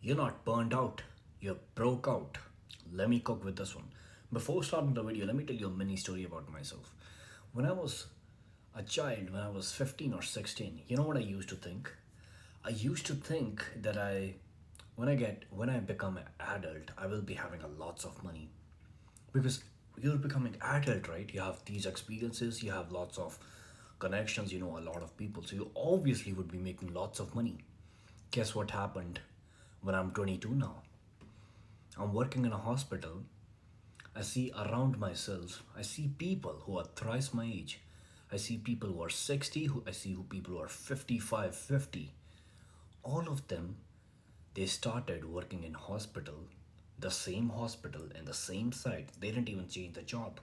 You're not burned out, you're broke out. Let me cook with this one. Before starting the video, let me tell you a mini story about myself. When I was a child, when I was 15 or 16, you know what I used to think? I used to think that when I become an adult, I will be having a lots of money. Because you're becoming adult, right? You have these experiences, you have lots of connections, you know a lot of people, so you obviously would be making lots of money. Guess what happened when I'm 22 now? I'm working in a hospital. I see around myself, I see people who are thrice my age. I see people who are 60, I see people who are 55, 50. All of them, they started working in hospital, the same hospital in the same site. They didn't even change the job.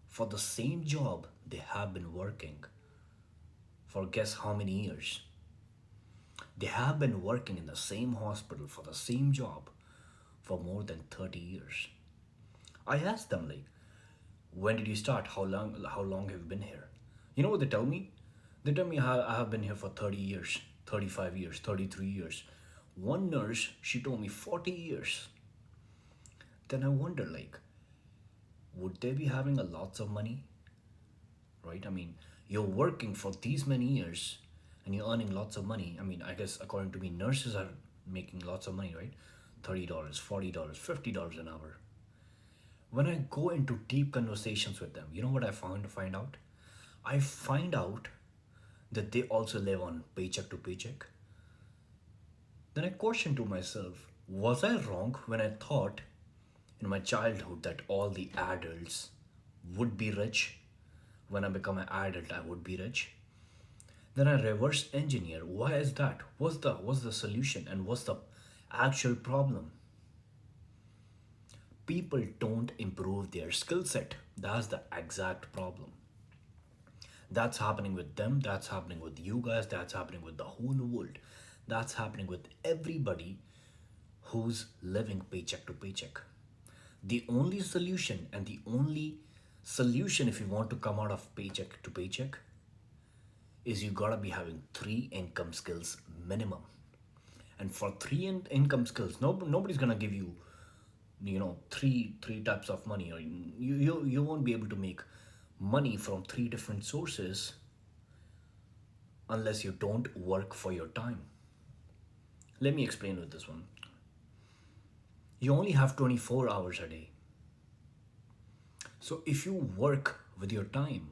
For the same job, they have been working for guess how many years? They have been working in the same hospital for the same job for more than 30 years. I asked them like, when did you start? How long have you been here? You know what they tell me? They tell me I have been here for 30 years, 35 years, 33 years. One nurse, she told me 40 years. Then I wonder like, would they be having a lots of money? Right? I mean, you're working for these many years and you're earning lots of money. I mean, I guess according to me, nurses are making lots of money, right? $30, $40, $50 an hour. When I go into deep conversations with them, you know what I find out? I find out that they also live on paycheck to paycheck. Then I question to myself, was I wrong when I thought in my childhood that all the adults would be rich? When I become an adult, I would be rich. Then I reverse engineer. Why is that? What's the solution and what's the actual problem? People don't improve their skill set. That's the exact problem. That's happening with them, that's happening with you guys, that's happening with the whole world. That's happening with everybody who's living paycheck to paycheck. The only solution and the only solution if you want to come out of paycheck to paycheck is you gotta be having three income skills minimum. And for three income skills, nobody's gonna give you, three types of money, or you won't be able to make money from three different sources unless you don't work for your time. Let me explain with this one. You only have 24 hours a day. So if you work with your time,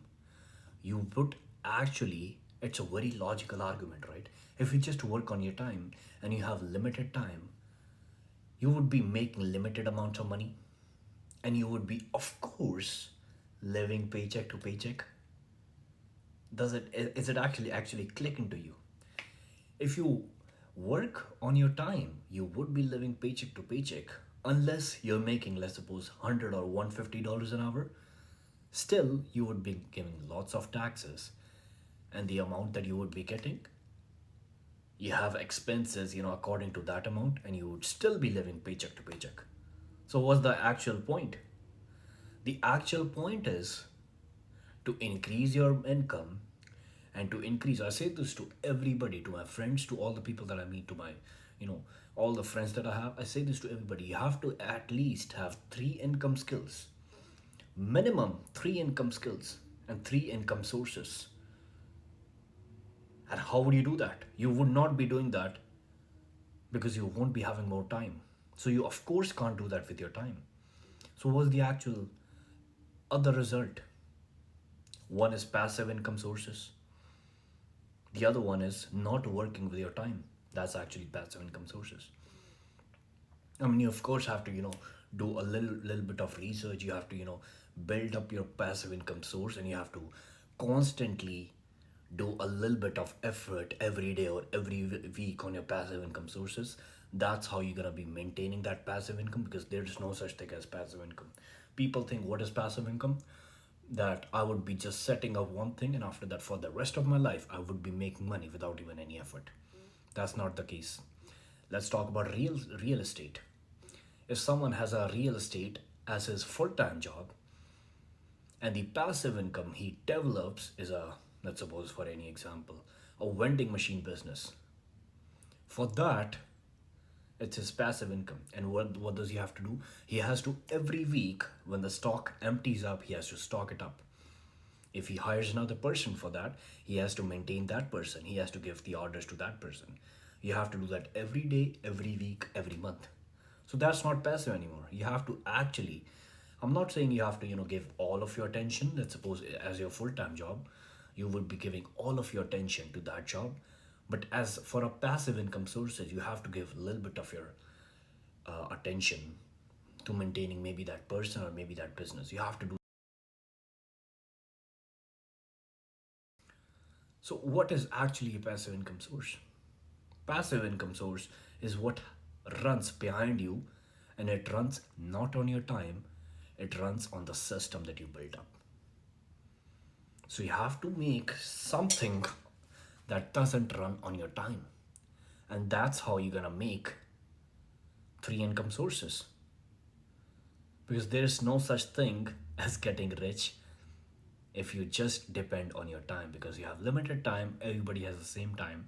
you would actually, it's a very logical argument, right? If you just work on your time and you have limited time, you would be making limited amounts of money and you would be, of course, living paycheck to paycheck. Does it is it actually clicking to you? If you work on your time, you would be living paycheck to paycheck unless you're making, let's suppose, $100 or $150 an hour. Still, you would be giving lots of taxes, and the amount that you would be getting, you have expenses, according to that amount, and you would still be living paycheck to paycheck. So, what's the actual point? The actual point is to increase your income and to increase. I say this to everybody, to my friends, to all the people that I meet, to my, you know, all the friends that I have. I say this to everybody. You have to at least have three income skills, minimum three income skills and three income sources. And how would you do that? You would not be doing that because you won't be having more time. So you of course can't do that with your time. So what's the actual other result? One is passive income sources. The other one is not working with your time. That's actually passive income sources. I mean, you of course have to, do a little bit of research. You have to, build up your passive income source, and you have to constantly do a little bit of effort every day or every week on your passive income sources. That's how you're gonna be maintaining that passive income, because there's no such thing as passive income. People think, what is passive income? That I would be just setting up one thing, and after that, for the rest of my life, I would be making money without even any effort. That's not the case. Let's talk about real estate. If someone has a real estate as his full-time job, and the passive income he develops is a, let's suppose for any example, a vending machine business. For that, It's his passive income. And what does he have to do? He has to, every week when the stock empties up, he has to stock it up. If he hires another person for that, he has to maintain that person. He has to give the orders to that person. You have to do that every day, every week, every month. So that's not passive anymore. You have to actually, I'm not saying you have to, give all of your attention. Let's suppose as your full-time job, you would be giving all of your attention to that job. But as for a passive income sources, you have to give a little bit of your attention to maintaining maybe that person or maybe that business. You have to do. So, what is actually a passive income source? Passive income source is what runs behind you, and it runs not on your time, it runs on the system that you built up. So, you have to make something that doesn't run on your time, and that's how you're gonna make three income sources, because there is no such thing as getting rich if you just depend on your time, because you have limited time. Everybody has the same time,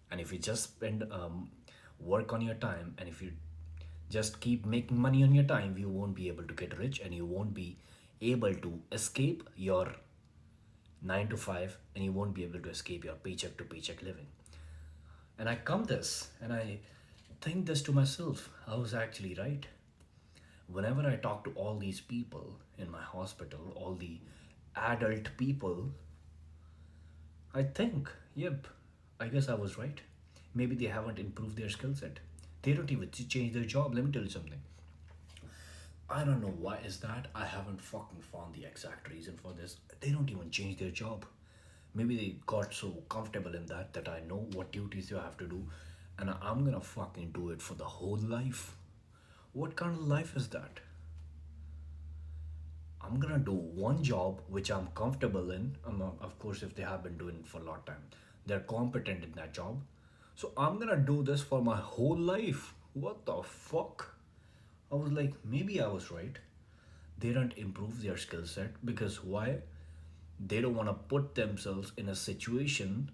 and if you just spend work on your time, and if you just keep making money on your time, you won't be able to get rich, and you won't be able to escape your 9 to 5, and you won't be able to escape your paycheck to paycheck living. And I come this and I think this to myself, I was actually right. Whenever I talk to all these people in my hospital, all the adult people, I think, yep, I guess I was right. Maybe they haven't improved their skill set. They don't even change their job. Let me tell you something. I don't know why is that. I haven't fucking found the exact reason for this. They don't even change their job. Maybe they got so comfortable in that I know what duties you have to do, and I'm gonna fucking do it for the whole life. What kind of life is that? I'm gonna do one job which I'm comfortable in. Of course, if they have been doing it for a lot of time, they're competent in that job. So I'm gonna do this for my whole life. What the fuck? I was like, maybe I was right. They don't improve their skill set because why? They don't want to put themselves in a situation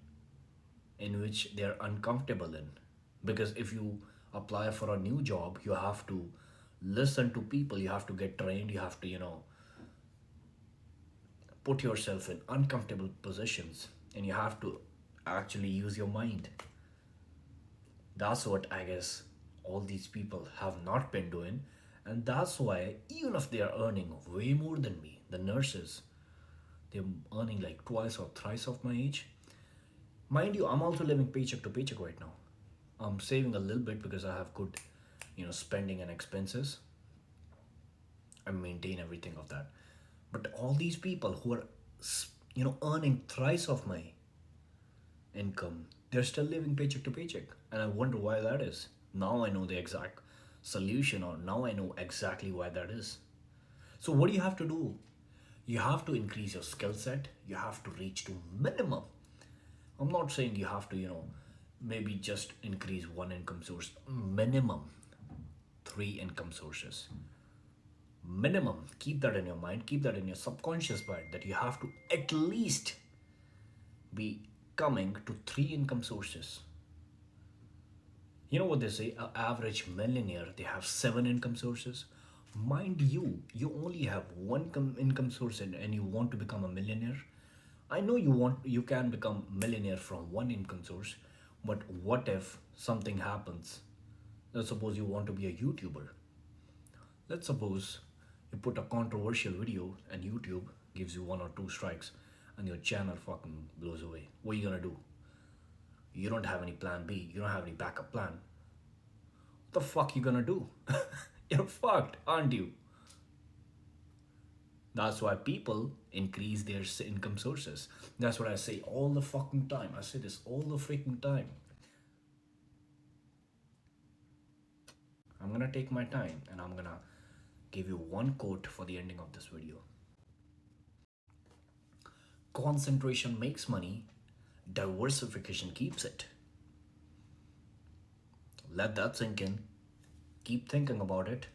in which they're uncomfortable in. Because if you apply for a new job, you have to listen to people, you have to get trained, you have to, put yourself in uncomfortable positions, and you have to actually use your mind. That's what I guess all these people have not been doing. And that's why, even if they are earning way more than me, the nurses, they're earning like twice or thrice of my age. Mind you, I'm also living paycheck to paycheck right now. I'm saving a little bit because I have good, spending and expenses. I maintain everything of that. But all these people who are, earning thrice of my income, they're still living paycheck to paycheck. And I wonder why that is. Now I know the exact solution, or now I know exactly why that is. So what do you have to do? You have to increase your skill set. You have to reach to minimum. I'm not saying you have to, maybe just increase one income source. Minimum three income sources. Minimum. Keep that in your mind. Keep that in your subconscious mind that you have to at least be coming to three income sources. You know what they say? An average millionaire, they have seven income sources. Mind you, you only have one income source, and you want to become a millionaire. I know you can become millionaire from one income source, but what if something happens? Let's suppose you want to be a YouTuber. Let's suppose you put a controversial video and YouTube gives you one or two strikes and your channel fucking blows away. What are you gonna do? You don't have any plan B. You don't have any backup plan. What the fuck you gonna do? You're fucked, aren't you? That's why people increase their income sources. That's what I say all the fucking time. I say this all the freaking time. I'm gonna take my time and I'm gonna give you one quote for the ending of this video. Concentration makes money, diversification keeps it. Let that sink in. Keep thinking about it.